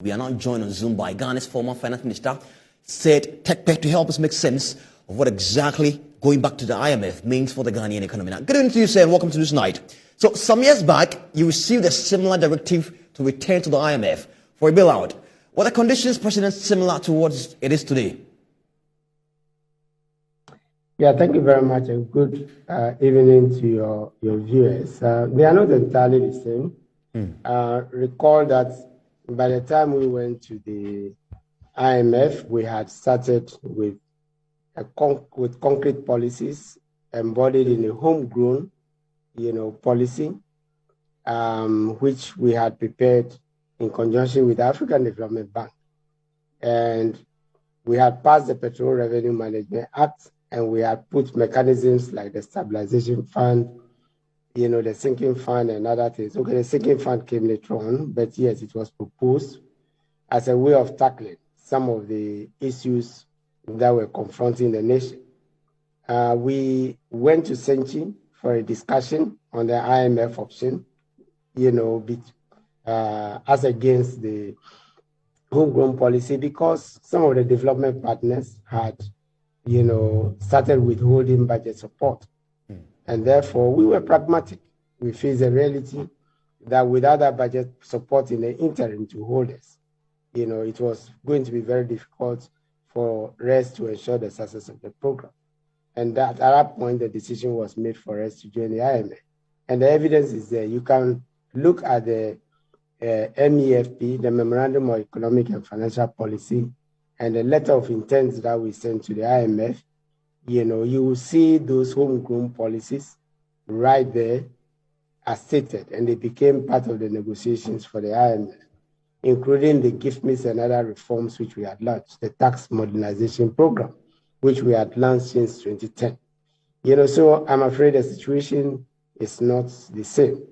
We are now joined on Zoom by Ghana's former finance minister, Seth Terkper, to help us make sense of what exactly going back to the IMF means for the Ghanaian economy. Now, good evening to you, sir, and welcome to this night. So, some years back, you received a similar directive to return to the IMF for a bailout. Were the conditions precedent similar to what it is today? Yeah, thank you very much, and good evening to your viewers. They are not entirely the same. Recall that by the time we went to the IMF, we had started with concrete policies embodied in a homegrown, policy, which we had prepared in conjunction with the African Development Bank, and we had passed the Petroleum Revenue Management Act, and we had put mechanisms like the stabilization fund, the sinking fund and other things. Okay, the sinking fund came later on, but yes, it was proposed as a way of tackling some of the issues that were confronting the nation. We went to Senchi for a discussion on the IMF option, as against the homegrown policy, because some of the development partners had, started withholding budget support. And therefore, we were pragmatic. We faced the reality that without that budget support in the interim to holders, it was going to be very difficult for us to ensure the success of the program. And at that point, the decision was made for us to join the IMF. And the evidence is there. You can look at the MEFP, the Memorandum of Economic and Financial Policy, and the letter of intent that we sent to the IMF. You will see those homegrown policies right there as stated, and they became part of the negotiations for the IMF, including the gift mix and other reforms which we had launched, the tax modernization program, which we had launched since 2010. So I'm afraid the situation is not the same.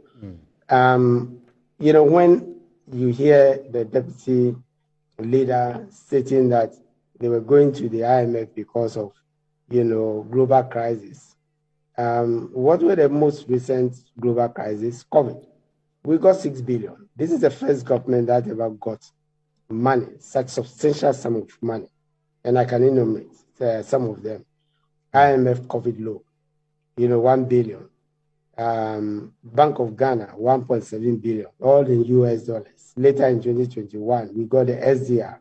When you hear the deputy leader stating that they were going to the IMF because of global crisis. What were the most recent global crises? COVID. We got 6 billion. This is the first government that ever got money, such substantial sum of money. And I can enumerate some of them. IMF COVID loan, 1 billion. Bank of Ghana, 1.7 billion, all in US dollars. Later in 2021, we got the SDR,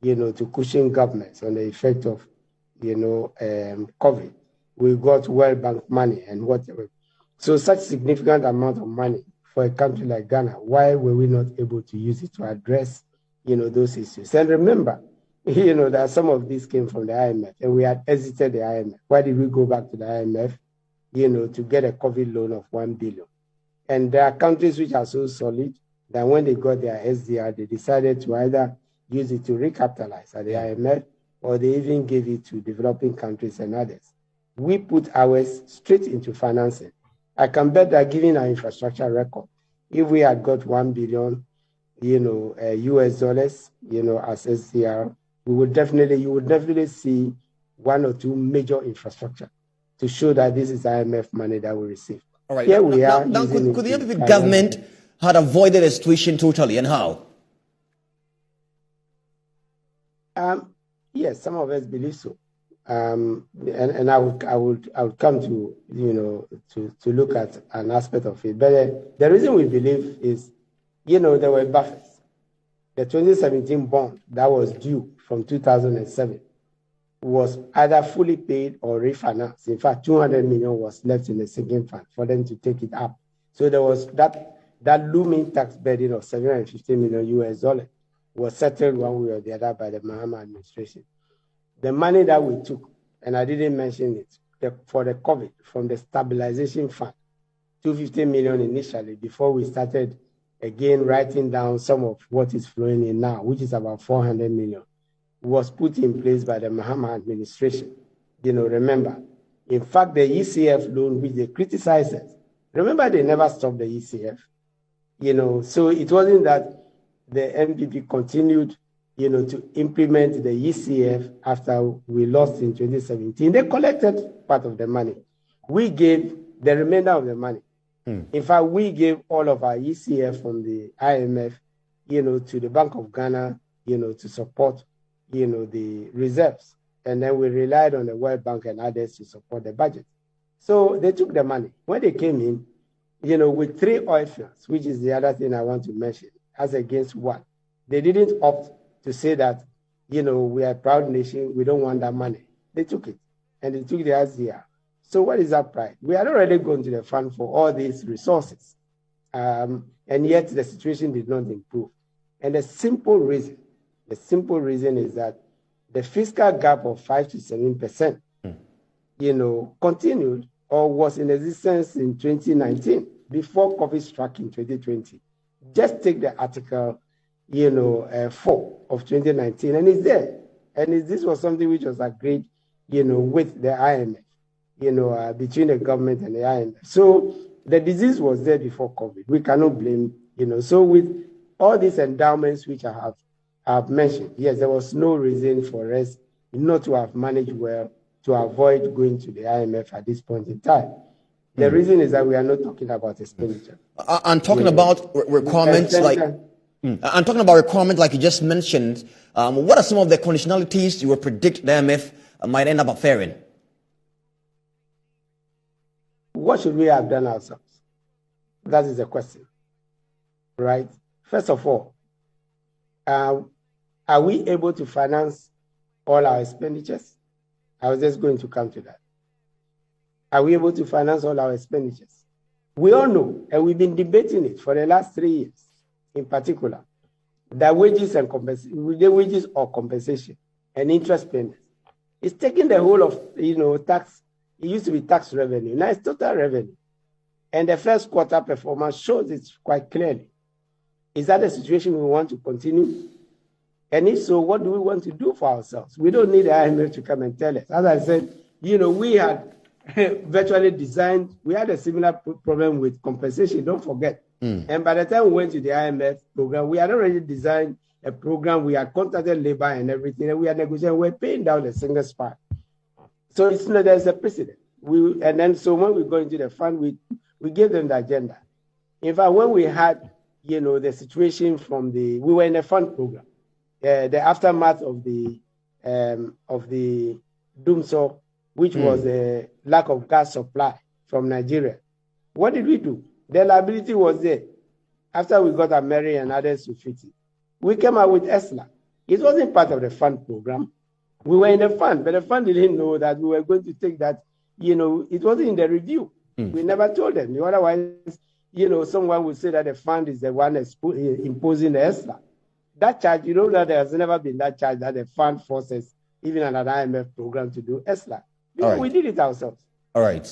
to cushion governments on the effect of COVID. We got World Bank money and whatever. So such significant amount of money for a country like Ghana, why were we not able to use it to address, those issues? And remember, that some of these came from the IMF, and we had exited the IMF. Why did we go back to the IMF? To get a COVID loan of 1 billion. And there are countries which are so solid that when they got their SDR, they decided to either use it to recapitalize at the IMF, or they even gave it to developing countries and others. We put ours straight into financing. I can bet that given our infrastructure record, if we had got 1 billion, US dollars, as SDR, you would definitely see 1 or 2 major infrastructure to show that this is IMF money that we received. All right. Here we are. Now could the MPP government had avoided the situation totally, and how? Yes, some of us believe so, and I would come to to look at an aspect of it. But the reason we believe is, there were buffers. The 2017 bond that was due from 2007 was either fully paid or refinanced. In fact, 200 million was left in the sinking fund for them to take it up. So there was that looming tax burden of 750 million US dollars was settled one way or the other by the Mahama administration. The money that we took, and I didn't mention it, for the COVID from the stabilization fund, 250 million initially before we started again writing down some of what is flowing in now, which is about 400 million, was put in place by the Mahama administration. Remember, in fact, the ECF loan, which they criticized us, remember they never stopped the ECF. So it wasn't that the MPP continued, to implement the ECF after we lost in 2017. They collected part of the money. We gave the remainder of the money. In fact, we gave all of our ECF from the IMF, to the Bank of Ghana, to support, the reserves. And then we relied on the World Bank and others to support the budget. So they took the money. When they came in, with 3 oil fields, which is the other thing I want to mention, as against 1, they didn't opt to say that, we are a proud nation, we don't want that money. They took it, and they took the SDR. So what is that pride? We had already gone to the fund for all these resources, and yet the situation did not improve. And the simple reason is that the fiscal gap of 5 to 7%, continued or was in existence in 2019 before COVID struck in 2020. Just take the article, 4 of 2019, and it's there. And this was something which was agreed, with the IMF, between the government and the IMF. So the disease was there before COVID. We cannot blame, So with all these endowments which I have mentioned, yes, there was no reason for us not to have managed well to avoid going to the IMF at this point in time. The reason is that we are not talking about expenditure. I'm talking about requirements I'm talking about requirements like you just mentioned. What are some of the conditionalities you would predict the IMF might end up affairing? What should we have done ourselves? That is the question, right? First of all, are we able to finance all our expenditures? I was just going to come to that. Are we able to finance all our expenditures? We all know, and we've been debating it for the last 3 years, in particular, that wages or compensation and interest payments is taking the whole of tax. It used to be tax revenue. Now it's total revenue. And the first quarter performance shows it quite clearly. Is that a situation we want to continue? And if so, what do we want to do for ourselves? We don't need the IMF to come and tell us. As I said, we had virtually designed, we had a similar problem with compensation, don't forget. And by the time we went to the IMF program, we had already designed a program, we had contacted labor and everything, and we had negotiated, we're paying down a single spot. So it's not, there's a precedent. So when we go into the fund, we gave them the agenda. In fact, when we had, the situation we were in a fund program, the aftermath of the Doomsor, which was the lack of gas supply from Nigeria. What did we do? The liability was there. After we got Mary and others to fix it, we came out with ESLA. It wasn't part of the fund program. We were in the fund, but the fund didn't know that we were going to take that. It wasn't in the review. We never told them. Otherwise, someone would say that the fund is the one imposing the ESLA. That charge, that there has never been that charge that the fund forces, even an IMF program, to do ESLA. We did it ourselves. All right.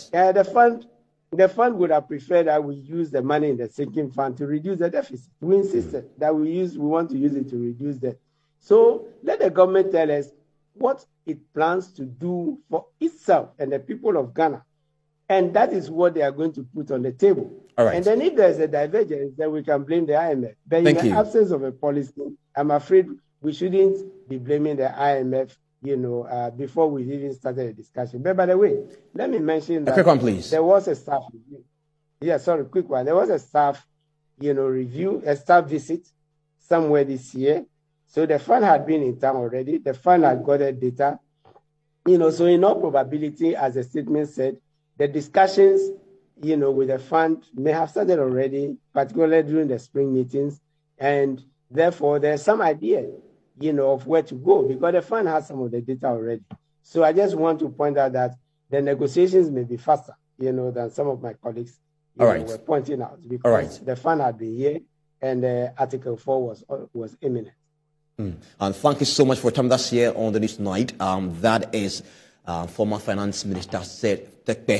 The fund would have preferred that we use the money in the sinking fund to reduce the deficit. We insisted that we want to use it to reduce debt. So let the government tell us what it plans to do for itself and the people of Ghana. And that is what they are going to put on the table. All right. And then if there's a divergence, then we can blame the IMF. But in the absence of a policy, I'm afraid we shouldn't be blaming the IMF, before we even started the discussion. But by the way, let me mention that a quick one, please. There was a staff review. Quick one. There was a staff, review, a staff visit somewhere this year. So the fund had been in town already. The fund had gathered data. So in all probability, as the statement said, the discussions, with the fund may have started already, particularly during the spring meetings. And therefore, there's some idea, of where to go because the fund has some of the data already. So I just want to point out that the negotiations may be faster, than some of my colleagues were pointing out because the fund had been here and Article 4 was imminent. And thank you so much for your time that's here on the news tonight. That is former Finance Minister Seth Terkper.